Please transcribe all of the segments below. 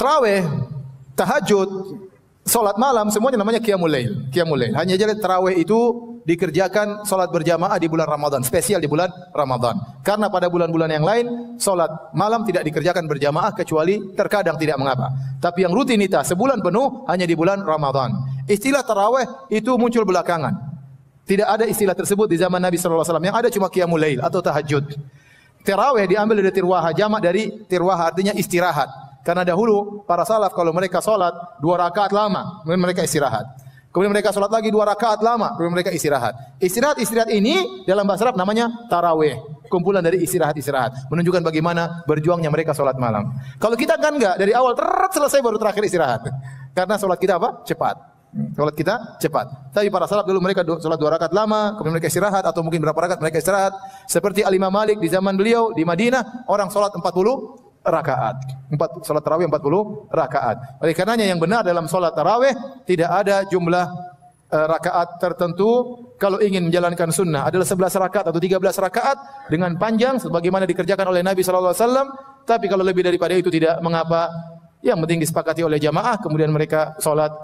tarawih, tahajud, salat malam semuanya namanya qiyamul lail. Qiyamul lail. Hanya jadi tarawih itu dikerjakan salat berjamaah di bulan Ramadan, spesial di bulan Ramadan. Karena pada bulan-bulan yang lain salat malam tidak dikerjakan berjamaah kecuali terkadang tidak mengapa. Tapi yang rutinitas sebulan penuh hanya di bulan Ramadan. Istilah tarawih itu muncul belakangan. Tidak ada istilah tersebut di zaman Nabi sallallahu alaihi wasallam. Yang ada cuma qiyamul lail atau tahajud. Tarawih diambil dari tirwaha, jamak dari tirwaha artinya istirahat. Karena dahulu para salaf kalau mereka salat 2 rakaat lama, kemudian mereka istirahat. Kemudian mereka salat lagi 2 rakaat lama, kemudian mereka istirahat. Istirahat ini dalam bahasa Arab namanya tarawih. Kumpulan dari istirahat-istirahat, menunjukkan bagaimana berjuangnya mereka salat malam. Kalau kita kan enggak, dari awal selesai baru terakhir istirahat. Karena salat kita apa? Cepat. Salat kita cepat. Tapi para salaf dulu mereka salat 2 rakaat lama, kemudian mereka istirahat atau mungkin berapa rakaat mereka istirahat. Seperti Al-Imam Malik di zaman beliau di Madinah, orang salat 40 rakaat. Salat tarawih 40 rakaat. Oleh karenanya yang benar dalam salat tarawih tidak ada jumlah rakaat tertentu. Kalau ingin menjalankan sunnah adalah 11 rakaat atau 13 rakaat dengan panjang sebagaimana dikerjakan oleh Nabi sallallahu alaihi wasallam. Tapi kalau lebih daripada itu tidak mengapa. Yang penting disepakati oleh jamaah kemudian mereka salat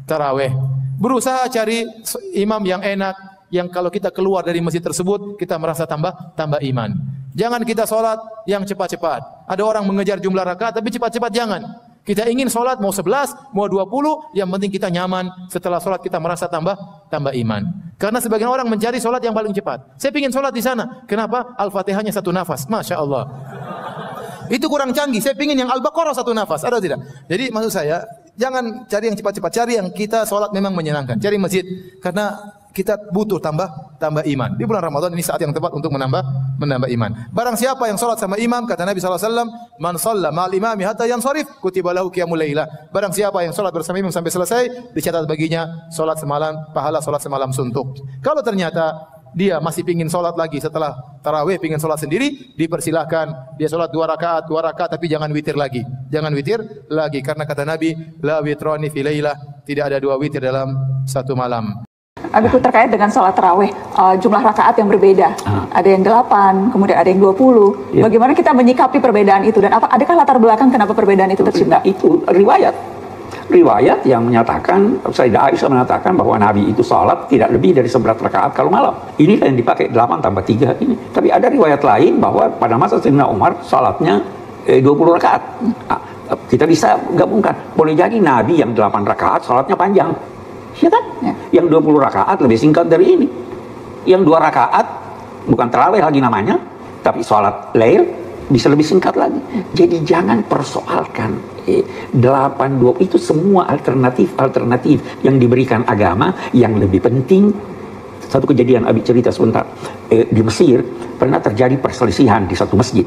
tarawih. Berusaha cari imam yang enak, yang kalau kita keluar dari masjid tersebut kita merasa tambah iman. Jangan kita salat yang cepat-cepat. Ada orang mengejar jumlah rakaat tapi cepat-cepat jangan. Kita ingin salat mau 11, mau 20, yang penting kita nyaman. Setelah salat kita merasa tambah iman. Karena sebagian orang mencari salat yang paling cepat. Saya ingin salat di sana. Kenapa? Al-Fatihahnya 1 nafas. Masya Allah. Itu kurang canggih. Saya ingin yang Al-Baqarah 1 nafas. Ada tidak? Jadi maksud saya, jangan cari yang cepat-cepat. Cari yang kita salat memang menyenangkan. Cari masjid. Karena kita butuh tambah iman. Di bulan Ramadan ini saat yang tepat untuk menambah iman. Barang siapa yang salat sama imam, kata Nabi sallallahu alaihi wasallam, "Man shalla ma'al imami hatta yansharif, kutiba lahu qiyamul lailah." Barang siapa yang salat bersama imam sampai selesai, dicatat baginya salat semalam, pahala salat semalam suntuk. Kalau ternyata dia masih pingin salat lagi setelah tarawih, pingin salat sendiri, dipersilahkan. Dia salat 2 rakaat tapi jangan witir lagi. Jangan witir lagi karena kata Nabi, "La witrani fi lailah." Tidak ada 2 witir dalam satu malam. Abiku terkait dengan sholat tarawih, jumlah rakaat yang berbeda, ada yang 8, kemudian ada yang 20. Ya. Bagaimana kita menyikapi perbedaan itu dan adakah latar belakang kenapa perbedaan itu tercipta? Nah, itu riwayat yang menyatakan, Sayyidah Aisyah mengatakan bahwa Nabi itu sholat tidak lebih dari 11 rakaat kalau malam. Inilah yang dipakai 8 tambah 3 ini. Tapi ada riwayat lain bahwa pada masa Sayyidina Umar sholatnya 20 rakaat. Nah, kita bisa gabungkan. Boleh jadi Nabi yang 8 rakaat sholatnya panjang. Ya kan? Ya. Yang 20 rakaat lebih singkat dari ini. Yang 2 rakaat bukan tarawih lagi namanya, tapi sholat lail bisa lebih singkat lagi. Jadi jangan persoalkan 8-20 itu semua alternatif yang diberikan agama. Yang lebih penting, satu kejadian Abi cerita sebentar, di Mesir pernah terjadi perselisihan di satu masjid.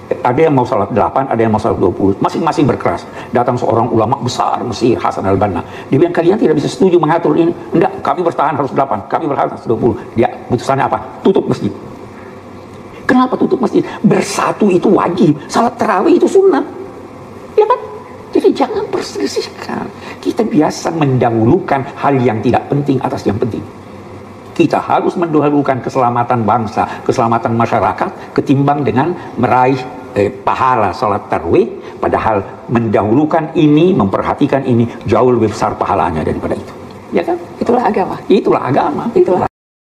Ada yang mau salat 8, ada yang mau salat 20. Masing-masing berkeras. Datang seorang ulama besar Mesir, Hasan al-Banna. Dia bilang, kalian tidak bisa setuju mengatur ini. Enggak, kami bertahan harus 8, kami bertahan harus 20. Dia putusannya apa? Tutup masjid. Kenapa tutup masjid? Bersatu itu wajib. Salat tarawih itu sunnah. Ya kan? Jadi jangan perselisihkan. Kita biasa mendahulukan hal yang tidak penting atas yang penting. Kita harus mendahulukan keselamatan bangsa, keselamatan masyarakat, ketimbang dengan meraih pahala salat tarawih. Padahal mendahulukan ini, memperhatikan ini, jauh lebih besar pahalanya daripada itu. Ya kan? Itulah agama. Itulah agama. Itulah